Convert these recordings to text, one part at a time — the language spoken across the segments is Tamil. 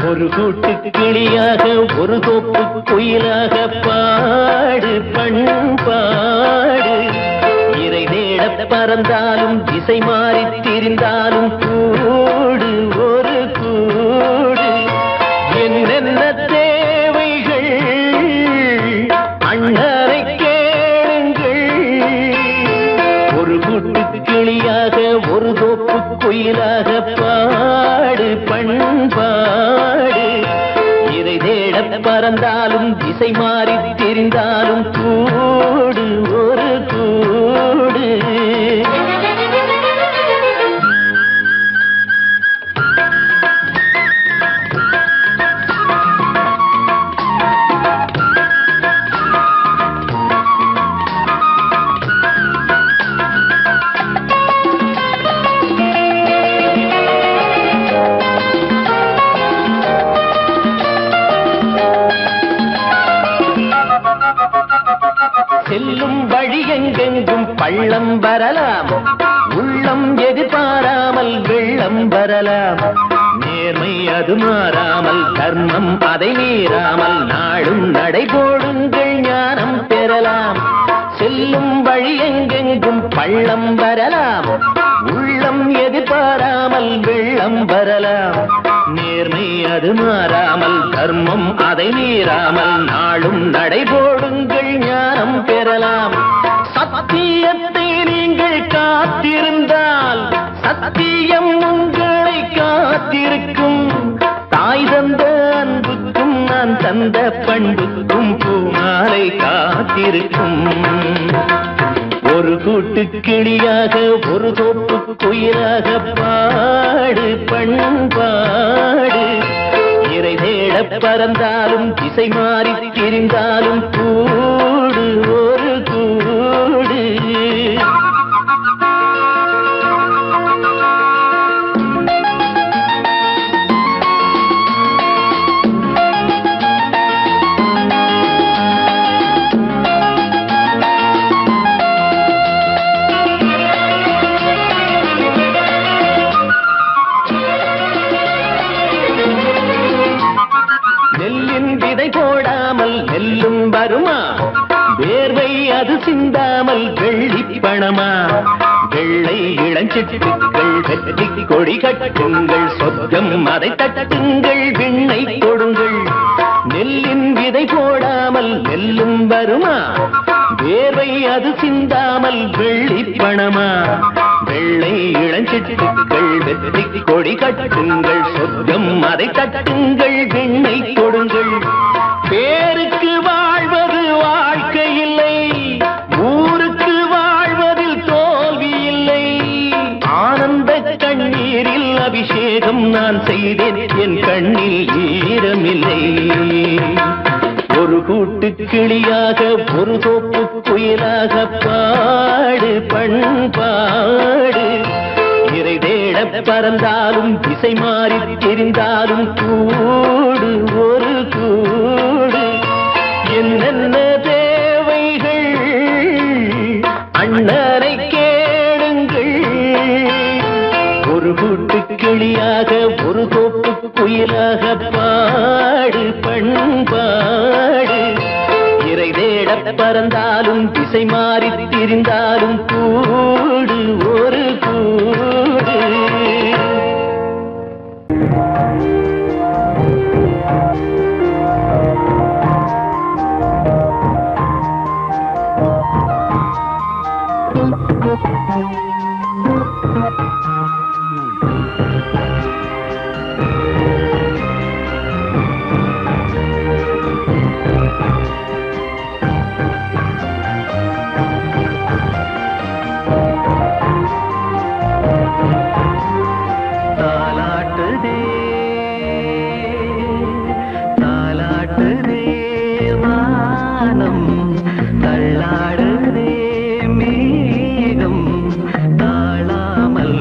ஒரு கூட்டு கிளியாக ஒரு தோப்பு குயிலாக பாடு பண்பாடு. இறை தேட பறந்தாலும் திசை மாறி திரிந்தாலும் கூடு ஒரு கூடு. என்னென்ன தேவைகள் அண்ணரை கேளுங்கள். ஒரு கூட்டு கிளியாக ஒரு தோப்பு குயிலாக பாடு பண்பாடு. இறை தேட பறந்தாலும் திசை மாறி திரிந்தாலும் கூடு ஒரு கூடு. செல்லும் வழி எங்கெங்கும் பள்ளம் வரலாம், உள்ளம் எதிர்பாராமல் வெள்ளம் வரலாம். நேர்மை அது மாறாமல் தர்மம் அதை மீறாமல் நாளும் நடைபோடுங்கள் ஞானம் பெறலாம். செல்லும் வழி எங்கெங்கும் பள்ளம் வரலாம், உள்ளம் எதிர்பாராமல் வெள்ளம் வரலாம். நேர்மை அது மாறாமல் தர்மம் அதை மீறாமல் நாளும் நடைபோடுங்கள் ஞானம் பெறலாம். சத்தியத்தை நீங்கள் காத்திருந்தால் சத்தியம் உங்களை காத்திருக்கும். தாய் தந்த அன்புக்கும் நான் தந்த பண்புக்கும் பூமாலை காத்திருக்கும். ஒரு கூட்டு கிளியாக ஒரு தோப்பு குயிலாக பாடு பண்பாடு. இறை தேட பறந்தாலும் திசை மாறி திரிந்தாலும் கூடு ஒரு கூடு. நெல்லின் விதை போடாமல் நெல்லும் வருமா? வேர்வை அது சிந்தாமல் வெள்ளி பணமா? வெள்ளை இளஞ்சிட்டுக்கள் வெற்றி கொடி கட்டுங்கள், சொர்க்கம் அதை தட்டுங்கள், விண்ணை கொடுங்கள். நெல்லின் விதை போடாமல் நெல்லும் வருமா? வேர்வை அது சிந்தாமல் வெள்ளி பணமா? வெள்ளை இளஞ்சிட்டுக்கள் வெற்றி கொடி கட்டுங்கள், சொர்க்கம் அதை தட்டுங்கள், விண்ணை கொடுங்கள். பேருக்கு வாழ்வது வாழ்க்கை இல்லை, ஊருக்கு வாழ்வதில் தோல்வி இல்லை. ஆனந்த கண்ணீரில் அபிஷேகம் நான் செய்தேன், என் கண்ணில் ஈரமில்லை. ஒரு கூட்டு கிளியாக ஒரு தோப்பு குயிலாக பாடு பண்பாடு. இறை தேட பறந்தாலும் திசை மாறி தெரிந்தாலும் கூடு ஒரு கூடு. என்னென்ன தேவைகள் அண்ணரை கேளுங்கள். ஒரு கூட்டு கிளியாக ஒரு தோப்பு குயிலாக பாடு பண்பாடு. இறை தேட பறந்தாலும் திசை மாறி திரிந்தாலும் கூடு ஒரு கூடு. தள்ளாடுதே மேகம் தாழாமல்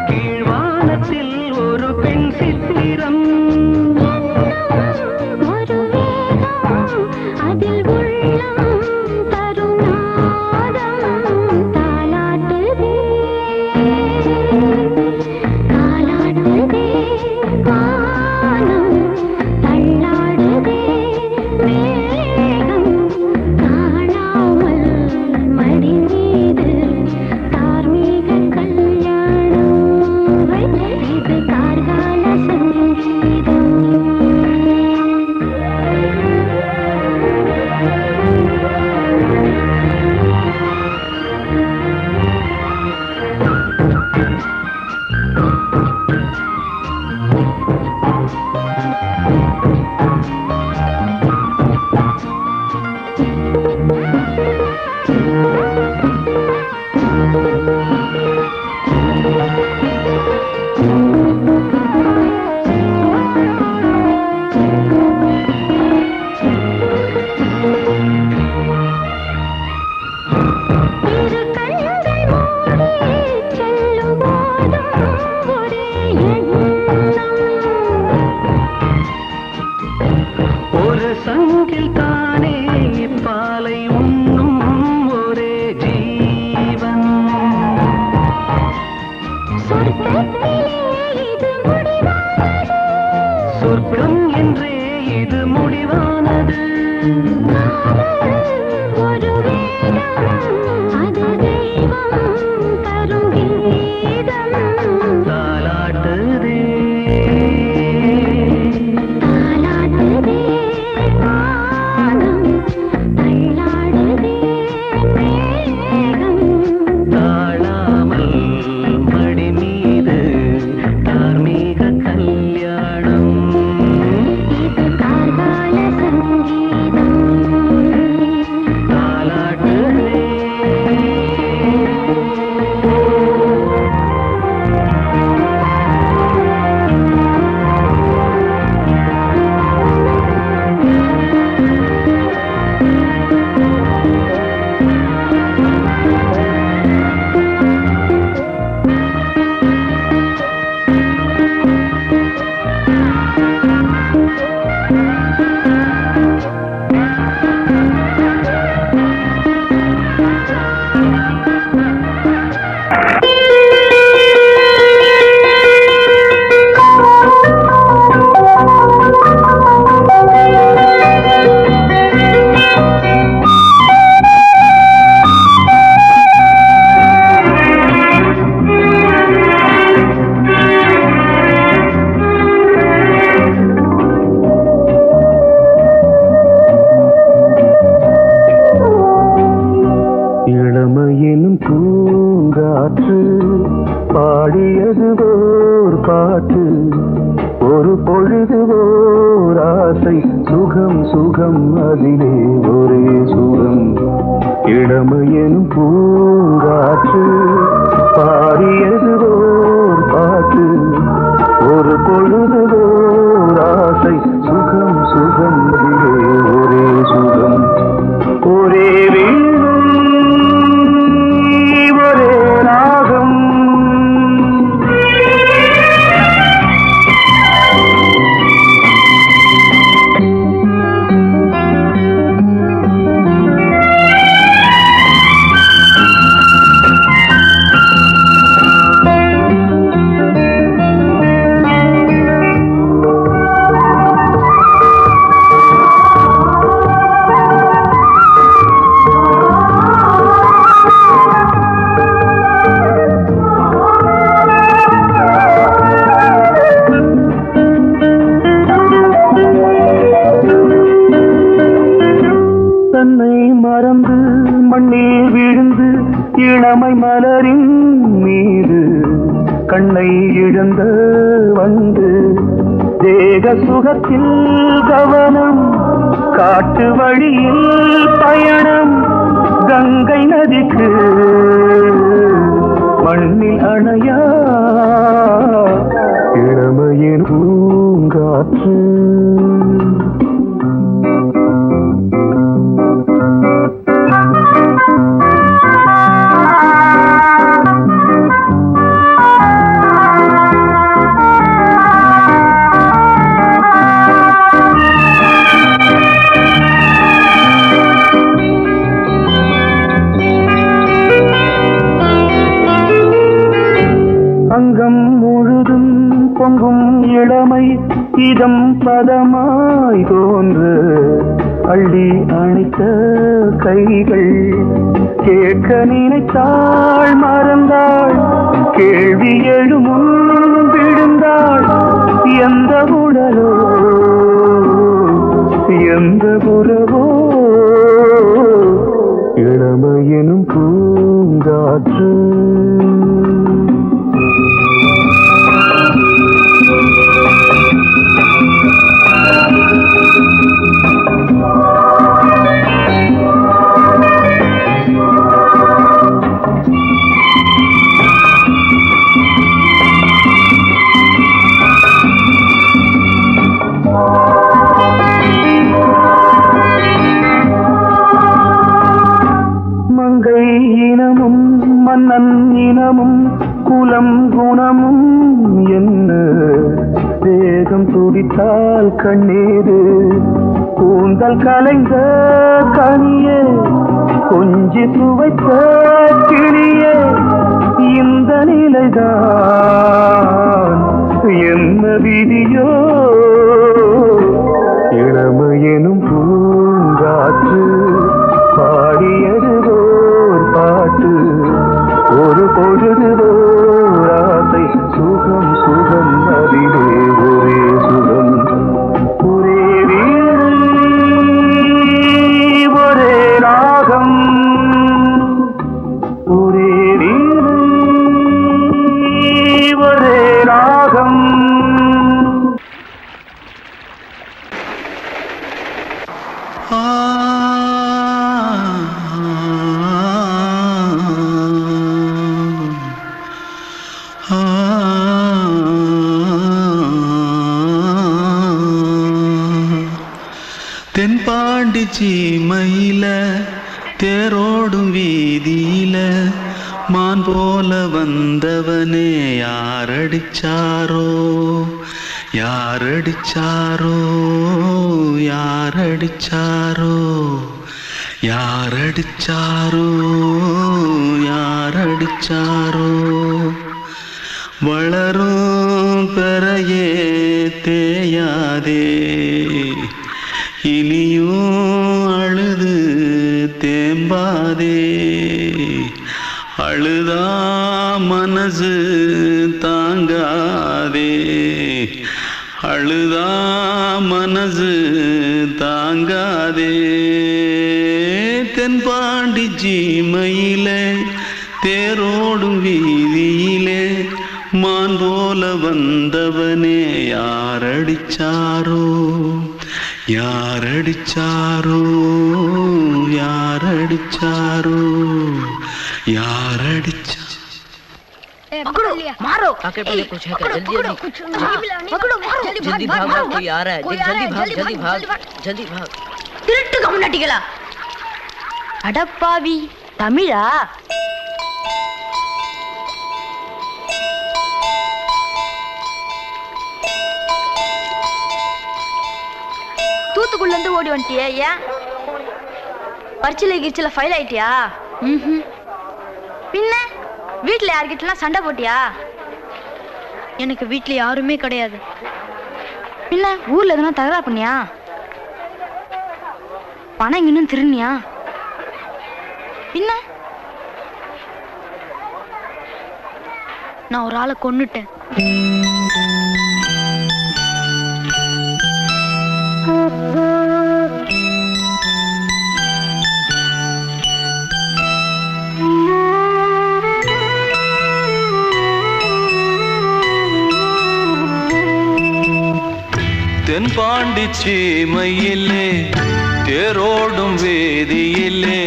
கீழ்வானத்தில் ஒரு பெண் சித்திரம் சங்கில் தானே பாலை உண்ணும் ஒரே ஜீவன் சொர்க்கம் என்றே இது முடிவானது தாலாட்டுதே இளமையினும் பூங்காற்று பாடியது ஓர் பாட்டு ஒரு பொழுது ஓர் ஆசை சுகம் சுகம் அதிலே ஒரே சுகம் இளமையினும் பூங்காற்று பாடியது ஓர் பாட்டு ஒரு பொழுது ஓர் ஆசை சுகம் சுகம் அதிலே ஒரே சுகம் ஒரே மறந்து மண்ணில் விழுந்து இளமை மலரின் மீது கண்ணை இழந்த வந்து தேக சுகத்தில் கவனம் காட்டு வழியில் பயணம் கங்கை நதிக்கு மண்ணில் அணையா இளமையின் பூங்காற்று கீதம் பதமாய் தோன்று அள்ளி அணைத்த கைகள் கேட்க நினைத்தாள் மறந்தாள் கேள்வி எழுமுன் விழுந்தாள் எந்த உடலோ எந்த புறவோ இளமையெனும் பூங்காற்று மங்கை இனமும் மன்னன் இனமும் குலம் குணமும் என்ன வேகம் துடித்தால் கண்ணீரு கூந்தல் கலைந்த கனியே கொஞ்சி துவைத்த கிளியே இந்த நிலைதான் என்ன விதியோ இளமையெனும் பூங்காற்று பாடியதுவோர் பாட்டு ஒரு பொழுதுவோர் ஆசை சுகம் சுகம் அதிலே ஒரே சுகம் ஒரே வீடு ஒரே ராகம் ஒரே வீடு ஒரே ராகம். தென்பாண்டி சீமையில தேரோடும் வீதியில மான் போல வந்தவனே யாரடிச்சாரோ யாரடிச்சாரோ யாரடிச்சாரோ யாரடிச்சாரோ யாரடிச்சாரோ வளரும் பெறையே தேயாதே இனியும் அழுது தேம்பாதே அழுதா மனசு தாங்காதே அழுதா மனசு தாங்காதே தென்பாண்டி சீமையிலே தேரோடும் வீதியிலே மான் போல வந்தவனே யாரடிச்சாரோ யாரடிச்சாரோ யாரடிச்சாரோ யாரடிச்சா पकड़ो मारो आके पहले कुछ है क्या जल्दी जल्दी पकड़ो मारो जल्दी भाग कोई आ रहा है जल्दी भाग जल्दी भाग திருட்டு கம்முனட்டிகளா அடப்பாவி தமிழா தூத்துக்குள்ள இருந்து ஓடி வந்துட்டியா ஏன் பரிச்சையில கிரிச்சில ஃபைல் ஆயிட்டியா பின்ன வீட்டுல யார்கிட்டலாம் சண்டை போட்டியா எனக்கு வீட்டுல யாருமே கிடையாது பின்ன ஊர்ல எதுனா தகராறு பண்ணியா பணம் இன்னும் திருநியா பின்ன நான் ஒரு ஆளை கொன்னுட்டேன் தென்பாண்டி சீமையிலே தேரோடும் வேதியிலே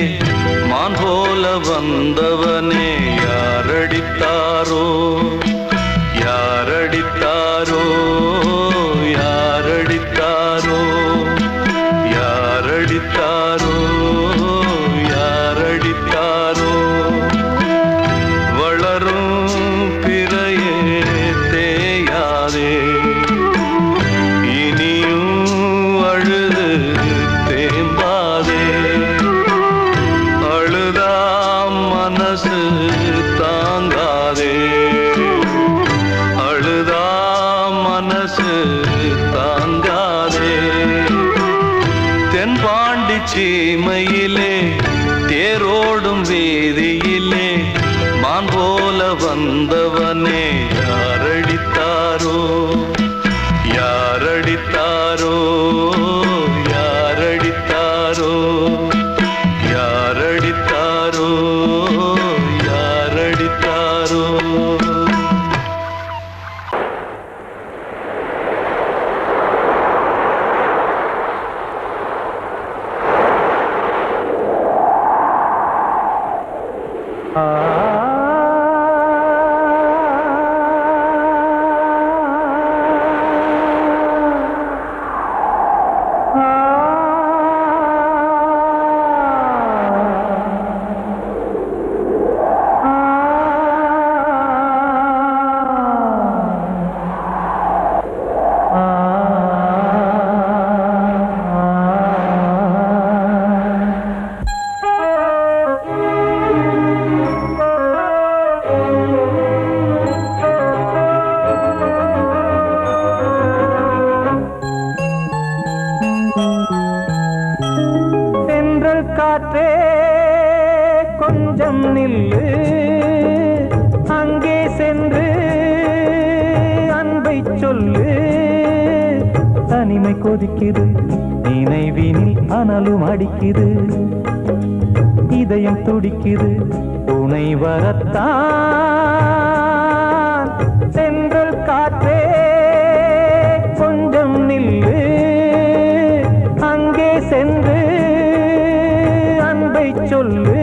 மான் போல வந்தவனே யாரடித்தாரோ யாரடித்தாரோ யாரடித்தாரோ யாரடித்தாரோ யாரடித்தாரோ வளரும் பிறையே தேயாதே தாங்காதே அழுதா மனசு வந்தவனே யாரடித்தாரோ யாரடித்தாரோ யாரடித்தாரோ யாரடித்தாரோ யாரடித்தாரோ காற்றே கொஞ்சம் நில்லு அங்கே சென்று அன்பை சொல்லு தனிமை கொதிக்குது நினைவினில் அனலும் அடிக்குது இதயம் துடிக்குது துணை வரத்தான் சென்றல் காற்றே கொஞ்சம் நில்லு அங்கே சென்று அன்பை சொல்லு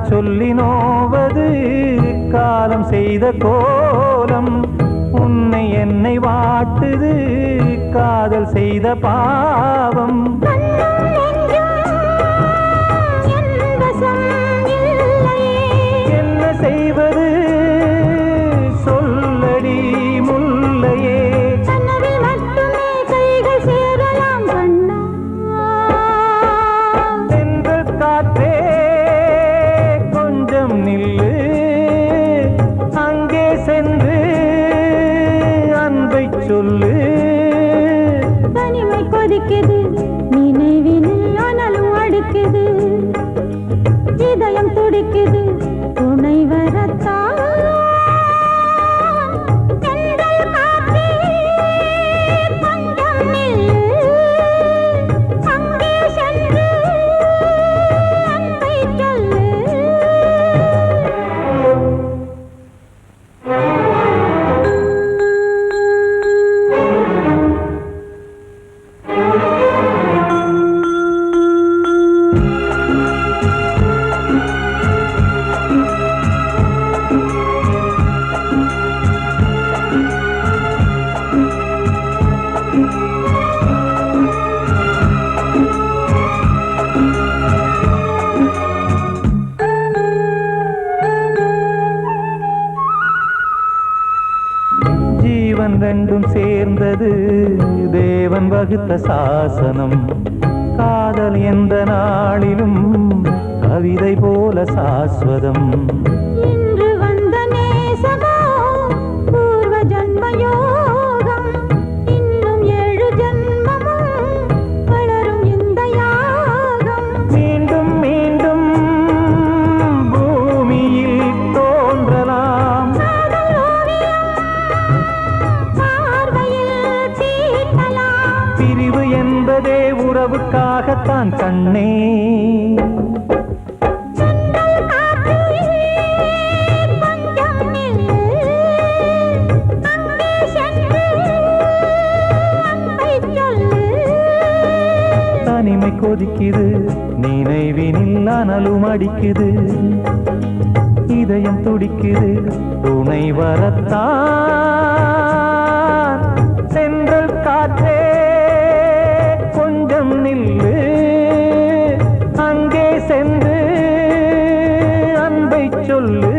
சொல்லி நோவது காலம் செய்த கோலம் உன்னை என்னை வாட்டுது காதல் செய்த பாவம் என்ன செய்வது சொல்லடி முல்லையே சென்றல் காற்றே நில்லு அங்கே சென்று அன்பை சொல்லு தனிமை கொதிக்குது நினைவினில் அனலும் அடிக்குது இதயம் துடிக்குது துணை வரத்தான் ஜீவன் ரெண்டும் சேர்ந்தது தேவன் வகுத்த சாசனம் காதல் எந்த நாளிலும் கவிதை போல சாஸ்வதம் இன்று வந்த நேசமோ பூர்வ ஜன்மயோகம் இன்னும் 7 ஜன்மமும் வளரும் இந்த யாகம் மீண்டும் மீண்டும் பூமியில் தோன்றலாம் பிரிவு என்பதே உறவுக்காகத்தான் கண்ணே தனிமை கொதிக்குது நினைவினில் அனலும் அடிக்குது இதயம் துடிக்குது துணை வரத்தான் சென்றல் காற்றே கொஞ்சம் நில்லு அங்கே சென்று அன்பை சொல்லு.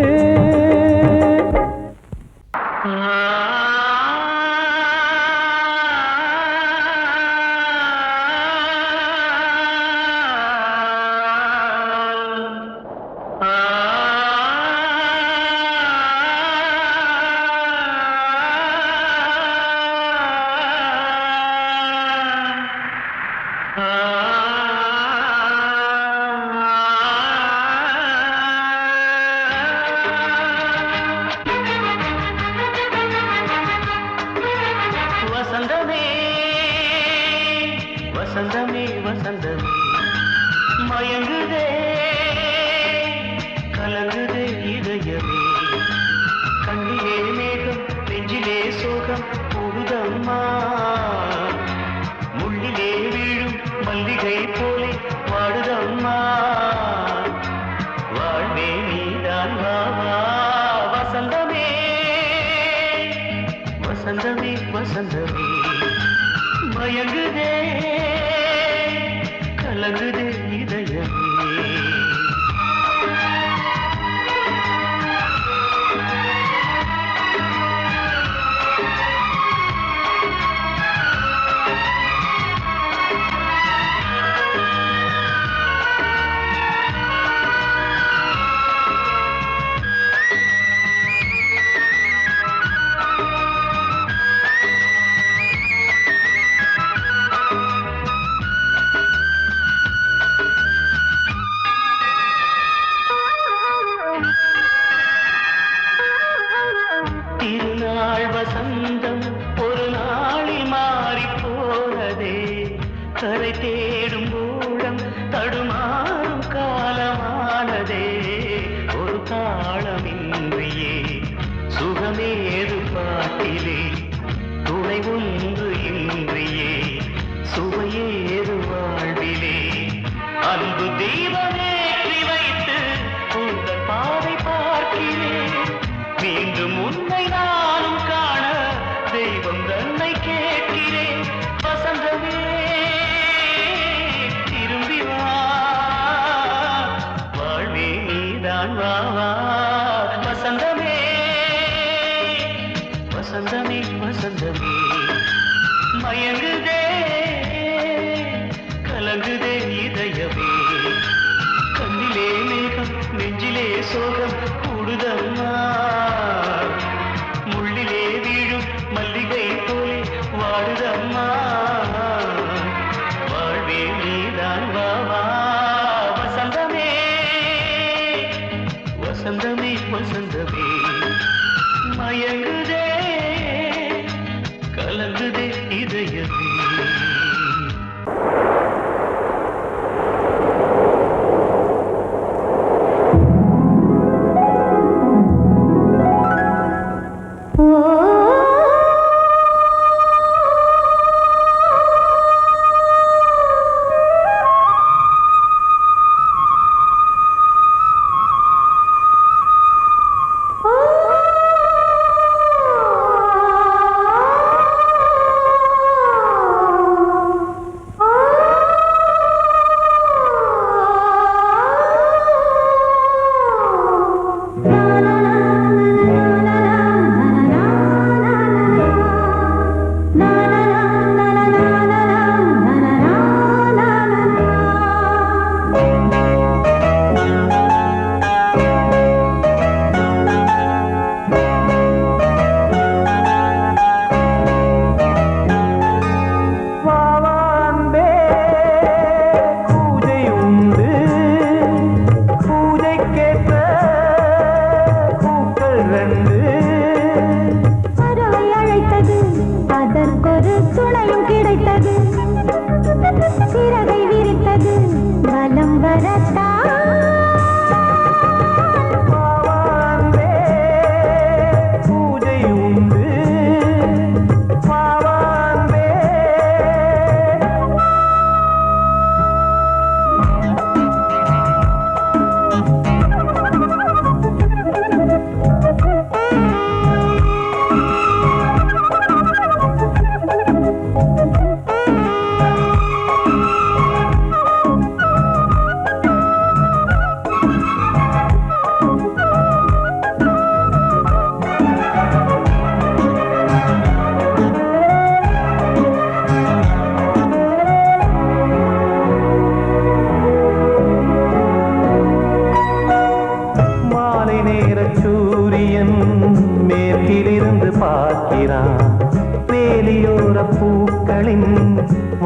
வசந்தமே வசந்தமே வசந்தமே மயங்குதே கலங்குதே இதயமே கண்ணிலே மேகம் நெஞ்சிலே சோகம் கூடுதம்மா முள்ளிலே வீழும் மல்லிகை போலே வாடுதம்மா வாழ்வே நீதான் வா வா வசந்தமே வசந்தமே வசந்தமே மயங்குதே கலங்குதே இதயமே திருநாள் வசந்தம் ஒரு நாளில் மாறி போனதே கரை தேடும் ஊழம் தடுமாறும் காலமானதே ஒரு தாளமின்றியே சுகமேது பாட்டிலே துணை ஒன்று இன்றியே சுவையேது வாழ்விலே அன்பு தீபமேற்றி வைத்து உங்கள் பாதை பார்க்கிறேன் மீண்டும் உன்னை நானும் காண தெய்வம் தன்னை கேட்கிறேன் வசந்தமே திரும்பி வா வாழ்வே நீதான் வா வா வசந்தமே வசந்தமே வசந்தமே மயங்குதே கலங்குதே இதயமே கண்ணிலே மேகம் நெஞ்சிலே சோகம் கூடுதம்மா முள்ளிலே வீழும் மல்லிகை போலே வாடுதம்மா வாழ்வே நீதான் வா வா வசந்தமே வசந்தமே வசந்தமே மயங்குதே கலங்குதே இதயமே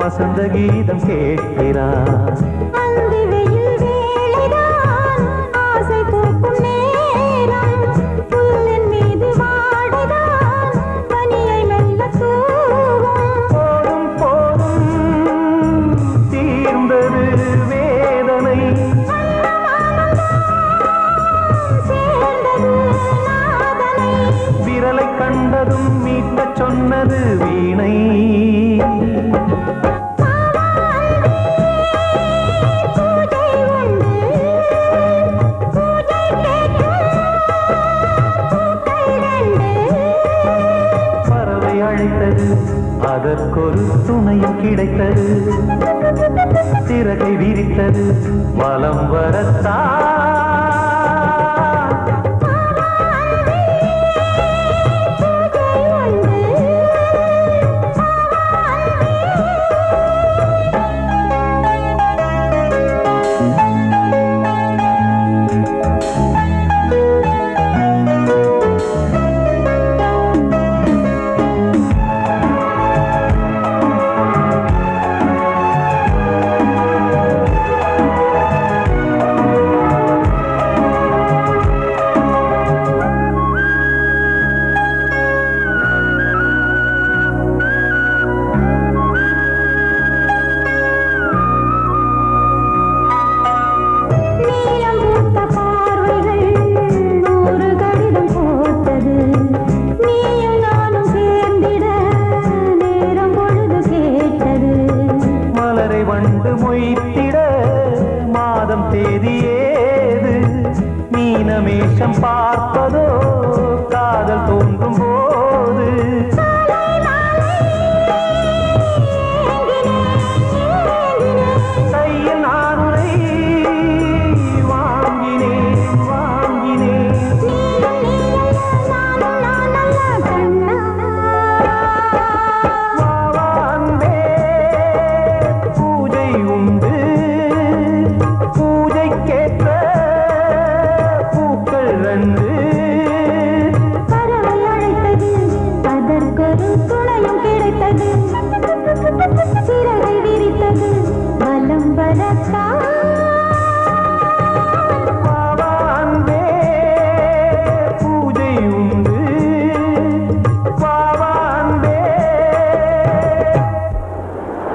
வசந்த கீதம் கேட்கிறான். அந்தி வெயில் வேளைதான் ஆசை பூக்கும் நேரம். புல்லின் மீது வாடைதான் பனியை மெல்ல தூவும். போதும் போதும் தீர்ந்தது வேதனை. சேர்ந்தது நாதனை. விரலை கண்டதும் மீட்டச் சொன்னது வீணை. பூஜை உண்டு பூஜை கேட்கும் பூக்கள் ரெண்டு. பறவை அழைத்தது, அதற்கொரு துணையும் கிடைத்தது. சிறகை விரித்தது, வலம் வரத்தான். நீலம் பூத்த பார்வைகள் நூறு கடிதம் போட்டது. நீயும் நானும் சேர்ந்திட நேரம் பொழுது கேட்டது. மலரை வண்டு மொய்த்திட மாதம் தேதி ஏது? மீனமேஷம் பார்ப்பதோ